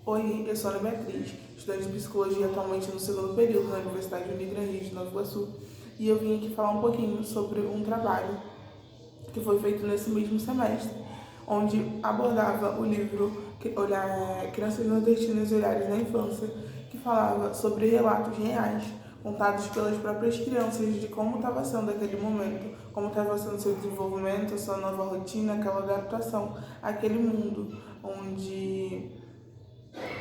Oi, eu sou Ana Beatriz, estudante de Psicologia atualmente no segundo período na Universidade Unigran Rio de Nova Iguaçu, e eu vim aqui falar um pouquinho sobre um trabalho que foi feito nesse mesmo semestre, onde abordava o livro Crianças Nordestinas e Olhares na Infância, que falava sobre relatos reais, contados pelas próprias crianças de como estava sendo aquele momento, como estava sendo seu desenvolvimento, a sua nova rotina, aquela adaptação àquele mundo, onde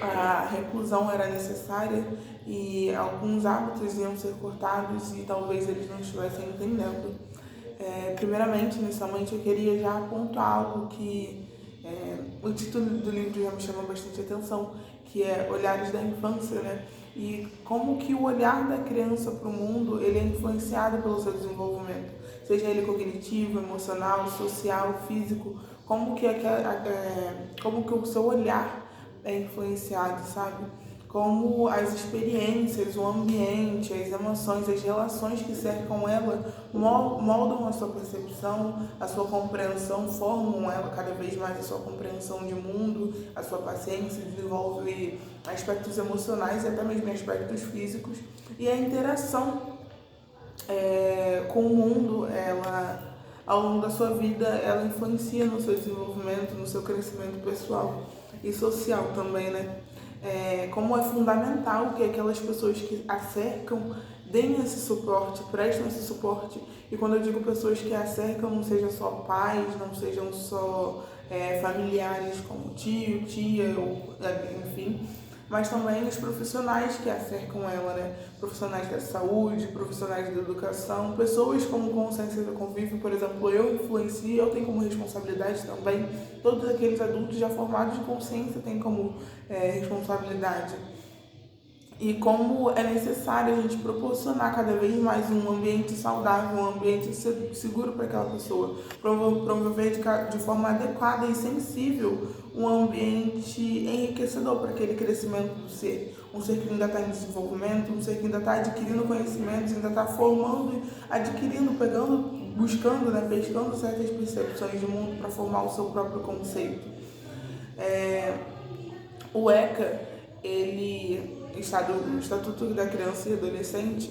a reclusão era necessária e alguns hábitos iam ser cortados e talvez eles não estivessem entendendo. Primeiramente, inicialmente, eu queria já pontuar algo que o título do livro já me chama bastante atenção, que é Olhares da Infância, né? E como que o olhar da criança para o mundo ele é influenciado pelo seu desenvolvimento, seja ele cognitivo, emocional, social, físico, como que o seu olhar é influenciado, sabe? Como as experiências, o ambiente, as emoções, as relações que cercam ela moldam a sua percepção, a sua compreensão, formam ela cada vez mais a sua compreensão de mundo, a sua paciência, desenvolve aspectos emocionais e até mesmo aspectos físicos. E a interação com o mundo, ela ao longo da sua vida, ela influencia no seu desenvolvimento, no seu crescimento pessoal e social também, né? Como é fundamental que aquelas pessoas que a cercam deem esse suporte, prestem esse suporte. E quando eu digo pessoas que a cercam, não sejam só pais, não sejam só familiares como tio, tia, ou, enfim, mas também os profissionais que a cercam ela, né? Profissionais da saúde, profissionais da educação, pessoas como consciência do convívio, por exemplo, eu influencio, eu tenho como responsabilidade também, todos aqueles adultos já formados de consciência têm como responsabilidade. E como é necessário a gente proporcionar cada vez mais um ambiente saudável, um ambiente seguro para aquela pessoa, promover de forma adequada e sensível um ambiente enriquecedor para aquele crescimento do ser. Um ser que ainda está em desenvolvimento, um ser que ainda está adquirindo conhecimentos, ainda está formando, adquirindo, pegando, buscando, né, pescando certas percepções de mundo para formar o seu próprio conceito. O ECA, o Estatuto da Criança e Adolescente,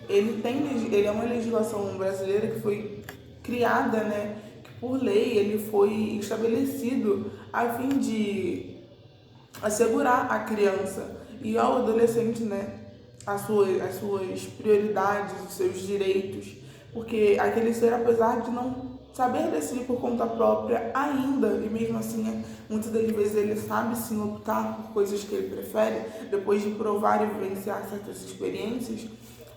ele é uma legislação brasileira que foi criada, né, que por lei ele foi estabelecido a fim de assegurar a criança e ao adolescente, né, as suas prioridades, os seus direitos, porque aquele ser, apesar de não saber decidir por conta própria ainda, e mesmo assim, muitas das vezes ele sabe sim optar por coisas que ele prefere, depois de provar e vivenciar certas experiências,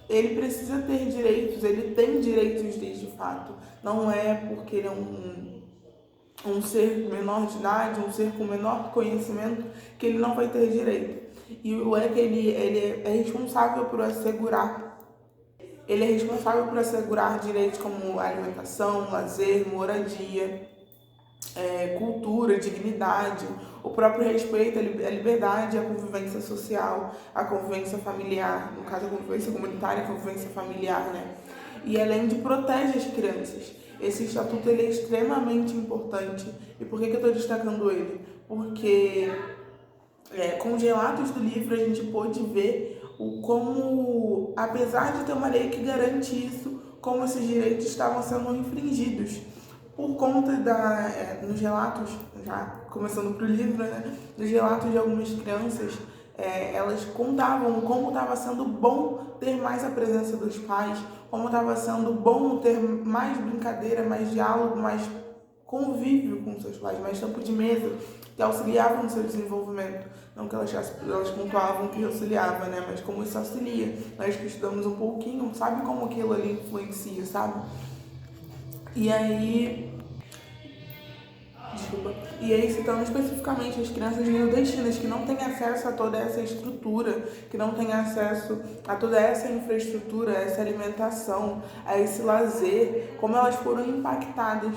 ele precisa ter direitos, ele tem direitos de fato. Não é porque ele é um ser menor de idade, um ser com menor conhecimento, que ele não vai ter direito. E o ECA, ele é responsável por assegurar direitos como alimentação, lazer, moradia, cultura, dignidade, o próprio respeito, a liberdade, a convivência social, a convivência familiar, no caso a convivência comunitária, a convivência familiar, né? E além de protege as crianças. Esse estatuto ele é extremamente importante. E por que eu estou destacando ele? Porque com os relatos do livro a gente pôde ver como, apesar de ter uma lei que garante isso, como esses direitos estavam sendo infringidos por conta nos relatos, já começando pro livro, né, nos relatos de algumas crianças, elas contavam como estava sendo bom ter mais a presença dos pais, como estava sendo bom ter mais brincadeira, mais diálogo, mais convívio com seus pais, mais tempo de mesa, que auxiliava no seu desenvolvimento. Não que elas pontuavam que auxiliava, né? Mas como isso auxilia. Nós que estudamos um pouquinho, sabe como aquilo ali influencia, sabe? E aí, citando especificamente as crianças nordestinas que não têm acesso a toda essa estrutura, que não têm acesso a toda essa infraestrutura, a essa alimentação, a esse lazer, como elas foram impactadas,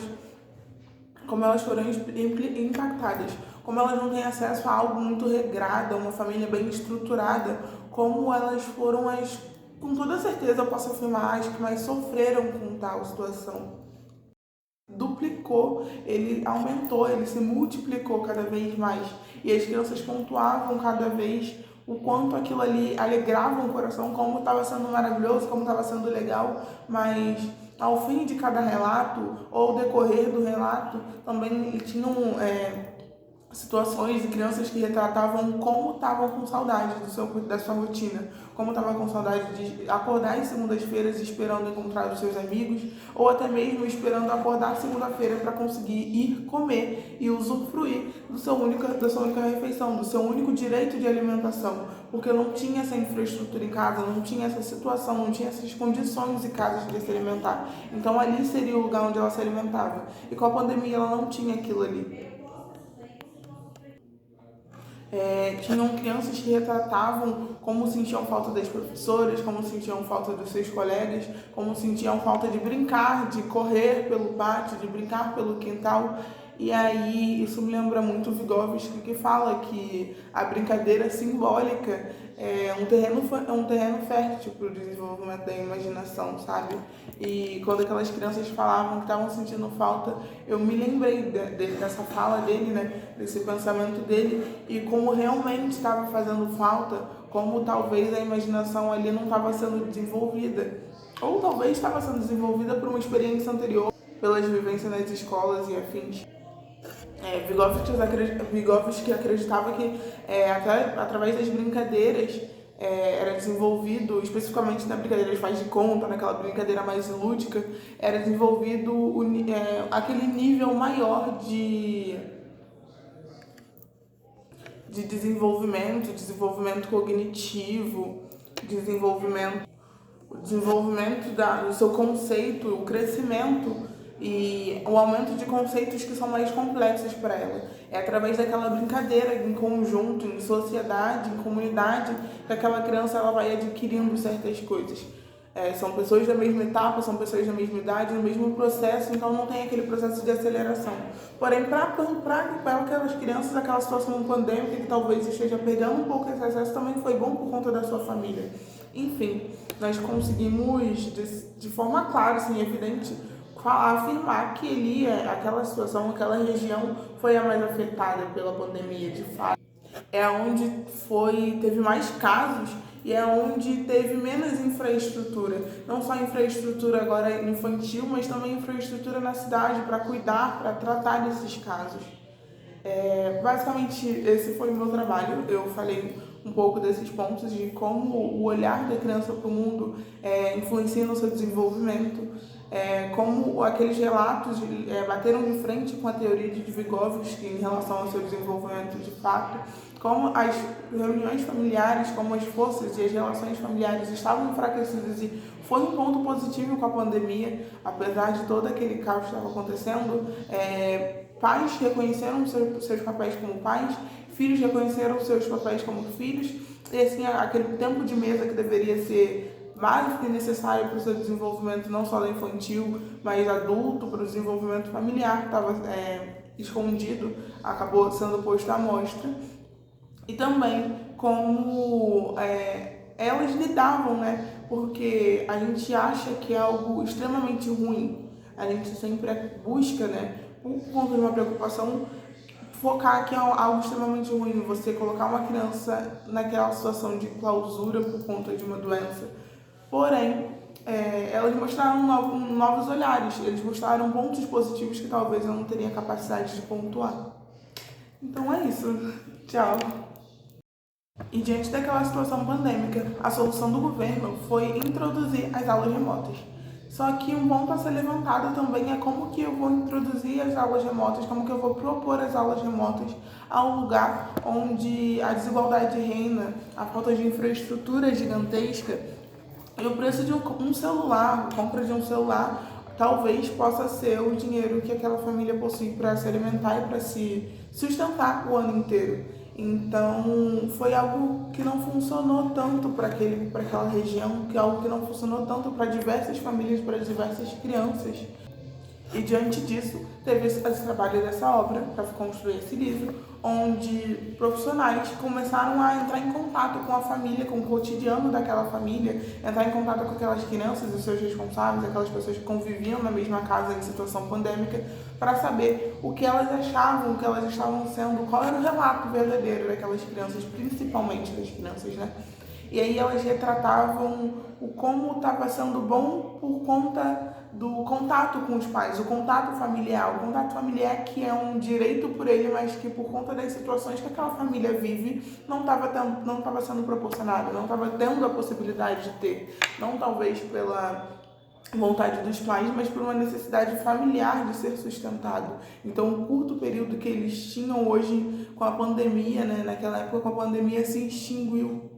como elas não têm acesso a algo muito regrado, a uma família bem estruturada, como elas foram com toda certeza eu posso afirmar, as que mais sofreram com tal situação. duplicou, ele aumentou, ele se multiplicou cada vez mais. E as crianças pontuavam cada vez o quanto aquilo ali alegrava o coração, como estava sendo maravilhoso, como estava sendo legal, mas ao fim de cada relato, ou decorrer do relato, também tinham situações de crianças que retratavam como estavam com saudade da sua rotina, como estavam com saudade de acordar em segundas-feiras esperando encontrar os seus amigos, ou até mesmo esperando acordar segunda-feira para conseguir ir comer e usufruir da sua única refeição, do seu único direito de alimentação, porque não tinha essa infraestrutura em casa, não tinha essa situação, não tinha essas condições em casa de se alimentar. Então ali seria o lugar onde ela se alimentava. E com a pandemia ela não tinha aquilo ali. Tinham crianças que retratavam como sentiam falta das professoras, como sentiam falta dos seus colegas, como sentiam falta de brincar, de correr pelo pátio, de brincar pelo quintal. E aí isso me lembra muito o Vygotsky, que fala que a brincadeira simbólica é um terreno fértil para o desenvolvimento da imaginação, sabe? E quando aquelas crianças falavam que estavam sentindo falta, eu me lembrei dessa fala dele, né? Desse pensamento dele, e como realmente estava fazendo falta, como talvez a imaginação ali não estava sendo desenvolvida, ou talvez estava sendo desenvolvida por uma experiência anterior, pelas vivências nas escolas e afins. Vygotsky acreditava que até através das brincadeiras era desenvolvido, especificamente na brincadeira de faz de conta, naquela brincadeira mais lúdica, era desenvolvido aquele nível maior de desenvolvimento cognitivo, o desenvolvimento do seu conceito, o crescimento e o aumento de conceitos que são mais complexos para ela. É através daquela brincadeira em conjunto, em sociedade, em comunidade, que aquela criança ela vai adquirindo certas coisas. São pessoas da mesma etapa, são pessoas da mesma idade, no mesmo processo, então não tem aquele processo de aceleração. Porém, para aquelas crianças, aquela situação pandêmica que talvez esteja perdendo um pouco esse acesso, também foi bom por conta da sua família. Enfim, nós conseguimos, de forma clara, assim, evidente, afirmar que ali, aquela situação, aquela região foi a mais afetada pela pandemia, de fato. É onde teve mais casos e é onde teve menos infraestrutura. Não só infraestrutura agora infantil, mas também infraestrutura na cidade para cuidar, para tratar desses casos. Basicamente, esse foi o meu trabalho. Eu falei um pouco desses pontos de como o olhar da criança para o mundo influencia no seu desenvolvimento, como aqueles relatos bateram de frente com a teoria de Vygotsky em relação ao seu desenvolvimento de fato, como as reuniões familiares, como as forças e as relações familiares estavam enfraquecidas, e foi um ponto positivo com a pandemia, apesar de todo aquele caos que estava acontecendo. Pais reconheceram seus papéis como pais, filhos reconheceram seus papéis como filhos, e assim, aquele tempo de mesa que deveria ser básico e necessário para o seu desenvolvimento, não só da infantil, mas adulto, para o desenvolvimento familiar, que estava escondido, acabou sendo posto à mostra. E também como elas lidavam, né? Porque a gente acha que é algo extremamente ruim, a gente sempre busca, né? Por conta de uma preocupação, focar que é algo extremamente ruim, você colocar uma criança naquela situação de clausura por conta de uma doença. Porém, elas mostraram novos olhares, eles mostraram pontos positivos que talvez eu não teria capacidade de pontuar. Então é isso. Tchau. E diante daquela situação pandêmica, a solução do governo foi introduzir as aulas remotas. Só que um ponto a ser levantado também é como que eu vou introduzir as aulas remotas, como que eu vou propor as aulas remotas a um lugar onde a desigualdade reina, a falta de infraestrutura gigantesca e o preço de um celular, a compra de um celular, talvez possa ser o dinheiro que aquela família possui para se alimentar e para se sustentar o ano inteiro. Então, foi algo que não funcionou tanto para aquela região, que é algo que não funcionou tanto para diversas famílias, para diversas crianças. E diante disso, teve esse trabalho dessa obra para construir esse livro, onde profissionais começaram a entrar em contato com a família, com o cotidiano daquela família, entrar em contato com aquelas crianças, os seus responsáveis, aquelas pessoas que conviviam na mesma casa em situação pandêmica, para saber o que elas achavam, o que elas estavam sendo, qual era o relato verdadeiro daquelas crianças, principalmente das crianças, né? E aí elas retratavam o como estava sendo bom por conta do contato com os pais, o contato familiar que é um direito por ele, mas que por conta das situações que aquela família vive, não estava sendo proporcionado, não estava tendo a possibilidade de ter, não talvez pela vontade dos pais, mas por uma necessidade familiar de ser sustentado. Então, o curto período que eles tinham hoje com a pandemia, né, naquela época com a pandemia se extinguiu,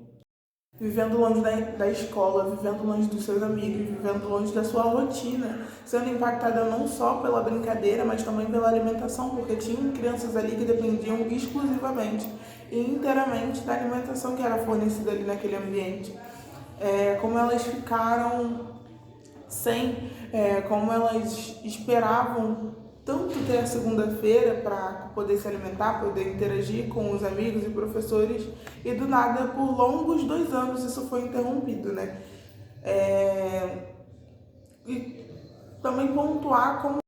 vivendo longe da escola, vivendo longe dos seus amigos, vivendo longe da sua rotina, sendo impactada não só pela brincadeira, mas também pela alimentação, porque tinham crianças ali que dependiam exclusivamente e inteiramente da alimentação que era fornecida ali naquele ambiente. Como elas ficaram como elas esperavam tanto ter a segunda-feira para poder se alimentar, poder interagir com os amigos e professores, e do nada, por longos 2 anos, isso foi interrompido, né? E também pontuar como